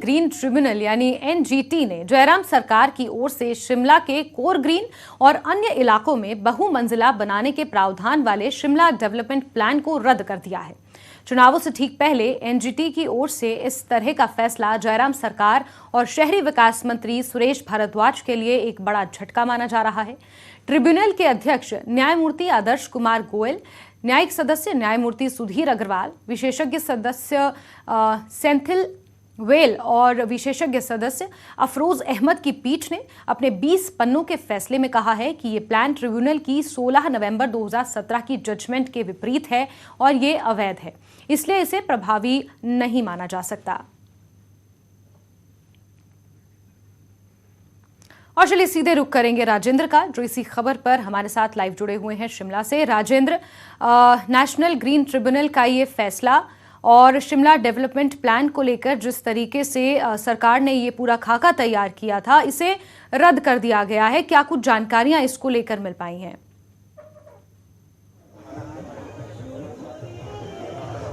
Green tribunal यानी NGT ने जयराम सरकार की ओर से शिमला के कोर ग्रीन और अन्य इलाकों में बहुमंजिला बनाने के प्रावधान वाले शिमला डेवलपमेंट प्लान को रद्द कर दिया है। चुनावों से ठीक पहले एनजीटी की ओर से इस तरह का फैसला जयराम सरकार और शहरी विकास मंत्री सुरेश भारद्वाज के लिए एक बड़ा झटका माना जा रहा है। ट्रिब्यूनल के अध्यक्ष न्यायमूर्ति आदर्श कुमार गोयल, न्यायिक सदस्य न्यायमूर्ति सुधीर अग्रवाल, विशेषज्ञ सदस्य सेंथिल वेल और विशेषज्ञ सदस्य अफरोज अहमद की पीठ ने अपने 20 पन्नों के फैसले में कहा है कि ये प्लान ट्रिब्यूनल की 16 नवंबर 2017 की जजमेंट के विपरीत है और ये अवैध है, इसलिए इसे प्रभावी नहीं माना जा सकता। और चलिए सीधे रुख करेंगे राजेंद्र का, जो इसी खबर पर हमारे साथ लाइव जुड़े हुए हैं शिमला से। राजेंद्र, नेशनल ग्रीन ट्रिब्यूनल का ये फैसला और शिमला डेवलपमेंट प्लान को लेकर जिस तरीके से सरकार ने ये पूरा खाका तैयार किया था, इसे रद्द कर दिया गया है, क्या कुछ जानकारियां इसको लेकर मिल पाई हैं?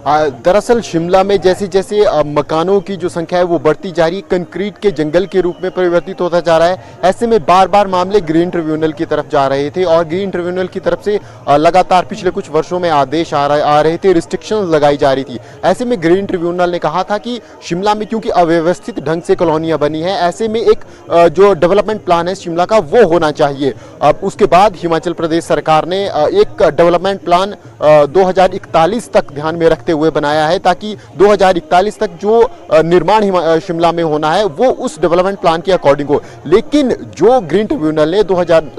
दरअसल शिमला में जैसे जैसे मकानों की जो संख्या है वो बढ़ती जा रही है, कंक्रीट के जंगल के रूप में परिवर्तित होता जा रहा है। ऐसे में बार बार मामले ग्रीन ट्रिब्यूनल की तरफ जा रहे थे और ग्रीन ट्रिब्यूनल की तरफ से लगातार पिछले कुछ वर्षों में आदेश आ रहे थे, रिस्ट्रिक्शंस लगाई जा रही थी। ऐसे में ग्रीन ट्रिब्यूनल ने कहा था कि शिमला में क्योंकि अव्यवस्थित ढंग से कॉलोनियां बनी है, ऐसे में एक जो डेवलपमेंट प्लान है शिमला का वो होना चाहिए। अब उसके बाद हिमाचल प्रदेश सरकार ने एक डेवलपमेंट प्लान 2041 तक ध्यान में रखते हुए बनाया है, ताकि 2041 तक जो निर्माण शिमला में होना है वो उस डेवलपमेंट प्लान के अकॉर्डिंग हो। लेकिन जो ग्रीन ट्रिब्यूनल ने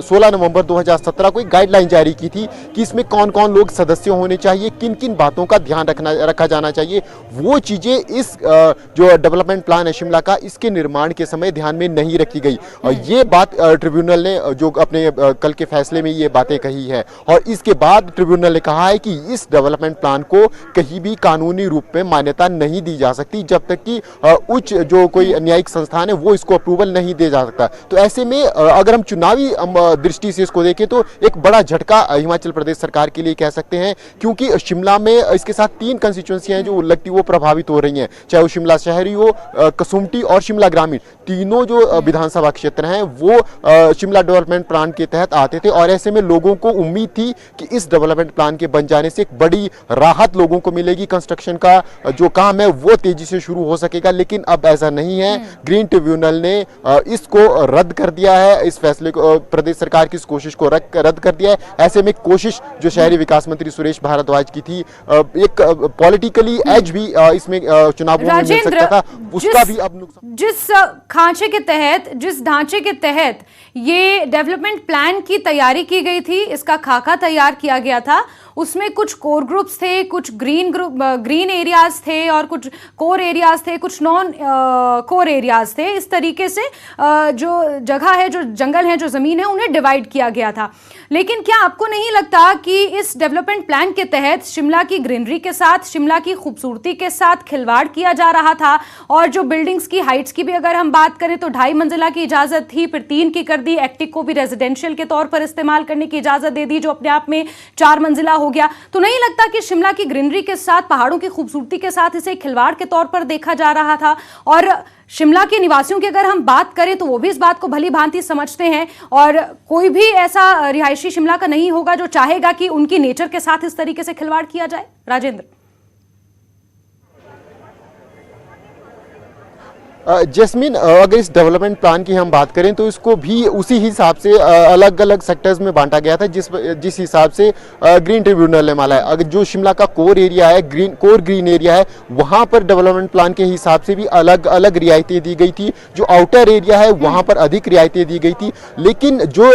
16 नवंबर 2017 को एक गाइडलाइन जारी की थी कि इसमें कौन कौन लोग सदस्य होने चाहिए, किन किन बातों का ध्यान रखा जाना चाहिए, वो चीजें इस जो डेवलपमेंट प्लान है शिमला का, इसके निर्माण के समय ध्यान में नहीं रखी गई। और ये बात ट्रिब्यूनल ने जो अपने कल के फैसले में ये बातें कही है। और इसके बाद ट्रिब्यूनल ने कहा है कि इस डेवलपमेंट प्लान को कहीं भी कानूनी रूप में मान्यता नहीं दी जा सकती जब तक कि उच्च जो कोई न्यायिक संस्थान है वो इसको अप्रूवल नहीं दे जा सकता। तो ऐसे में अगर हम चुनावी दृष्टि से इसको देखें तो एक बड़ा झटका हिमाचल प्रदेश सरकार के लिए कह सकते हैं, क्योंकि शिमला में इसके साथ 3 कंस्टिट्यूएंसी हैं जो लगती वो प्रभावित हो रही हैं, चाहे वो शिमला शहरी हो, कसुम्पटी और शिमला ग्रामीण। तीनों जो विधानसभा क्षेत्र हैं वो शिमला डेवलपमेंट प्लान के तहत आते थे और ऐसे में लोगों को उम्मीद थी कि इस डेवलपमेंट प्लान के बन जाने से एक बड़ी राहत लोगों को मिलेगी, कंस्ट्रक्शन का जो काम है वो तेजी से शुरू हो सकेगा। लेकिन अब ऐसा नहीं है। ग्रीन ट्रिब्यूनल ने इसको रद्द कर दिया है, इस फैसले को, प्रदेश सरकार की इस कोशिश को रद्द कर दिया है। ऐसे में कोशिश जो शहरी विकास मंत्री सुरेश भारद्वाज की थी, एक पॉलिटिकली एज भी इसमें चुनावों में मिल सकता था, उसका भी अब नुकसान। जिस खांचे के तहत, जिस ढांचे के तहत ये डेवलपमेंट प्लान की तैयारी की गई थी, इसका खाका तैयार किया गया था, उसमें कुछ कोर ग्रुप्स थे, कुछ ग्रीन एरियाज थे और कुछ कोर एरियाज थे, कुछ नॉन कोर एरियाज थे। इस तरीके से जो जगह है, जो जंगल है, जो जमीन है, उन्हें डिवाइड किया गया था। लेकिन क्या आपको नहीं लगता कि इस डेवलपमेंट प्लान के तहत शिमला की ग्रीनरी के साथ, शिमला की खूबसूरती के साथ खिलवाड़ किया जा रहा था? और जो बिल्डिंग्स की हाइट्स की भी अगर हम बात करें तो 2.5 मंजिला की इजाजत थी, फिर 3 की कर दी, एक्टिक को भी रेजिडेंशियल के तौर पर इस्तेमाल करने की इजाजत दे दी, जो अपने आप में 4 मंजिला हो गया। तो नहीं लगता कि शिमला की ग्रीनरी के साथ, पहाड़ों की खूबसूरती के साथ इसे खिलवाड़ के तौर पर देखा जा रहा था? और शिमला के निवासियों की अगर हम बात करें तो वो भी इस बात को भली भांति समझते हैं और कोई भी ऐसा रिहायशी शिमला का नहीं होगा जो चाहेगा कि उनकी नेचर के साथ इस तरीके से खिलवाड़ किया जाए। राजेंद्र, जैस्मिन, अगर इस डेवलपमेंट प्लान की हम बात करें तो इसको भी उसी हिसाब से अलग अलग सेक्टर्स में बांटा गया था जिस हिसाब से ग्रीन ट्रिब्यूनल ने माना है। अगर जो शिमला का कोर एरिया है, कोर ग्रीन एरिया है, वहां पर डेवलपमेंट प्लान के हिसाब से भी अलग अलग रियायतें दी गई थी। जो आउटर एरिया है वहां पर अधिक रियायतें दी गई थी। लेकिन जो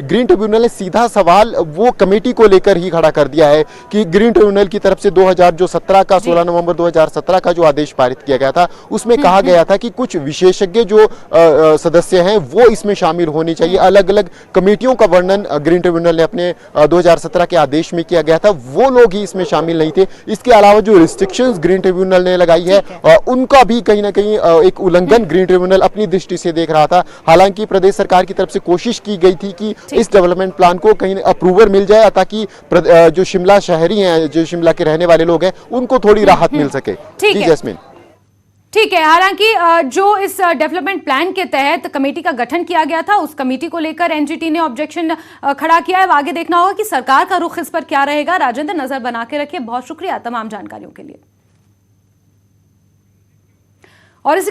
ग्रीन ट्रिब्यूनल ने सीधा सवाल वो कमेटी को लेकर ही खड़ा कर दिया है कि ग्रीन ट्रिब्यूनल की तरफ से 16 नवंबर 2017 का जो आदेश पारित किया गया था, उसमें कहा गया था कि कुछ विशेषज्ञ जो सदस्य हैं वो इसमें शामिल होने चाहिए। अलग अलग कमेटियों का वर्णन ग्रीन ट्रिब्यूनल ने अपने 2017 के आदेश में किया गया था, वो लोग ही इसमें शामिल नहीं थे। इसके अलावा जो रिस्ट्रिक्शंस ग्रीन ट्रिब्यूनल ने लगाई है उनका भी कहीं ना कहीं एक उल्लंघन ग्रीन ट्रिब्यूनल अपनी दृष्टि से देख रहा था। हालांकि प्रदेश सरकार की तरफ से कोशिश की गई थी कि इस डेवलपमेंट प्लान को कहीं अप्रूवल मिल जाए ताकि जो शिमला शहरी हैं, जो शिमला के रहने वाले लोग हैं, उनको थोड़ी राहत मिल सके। जी जैस्मिन। ठीक है, हालांकि जो इस डेवलपमेंट प्लान के तहत कमेटी का गठन किया गया था, उस कमेटी को लेकर एनजीटी ने ऑब्जेक्शन खड़ा किया है। आगे देखना होगा कि सरकार का रुख इस पर क्या रहेगा। राजेंद्र, नजर बना के रखिए। बहुत शुक्रिया तमाम जानकारियों के लिए। और इसी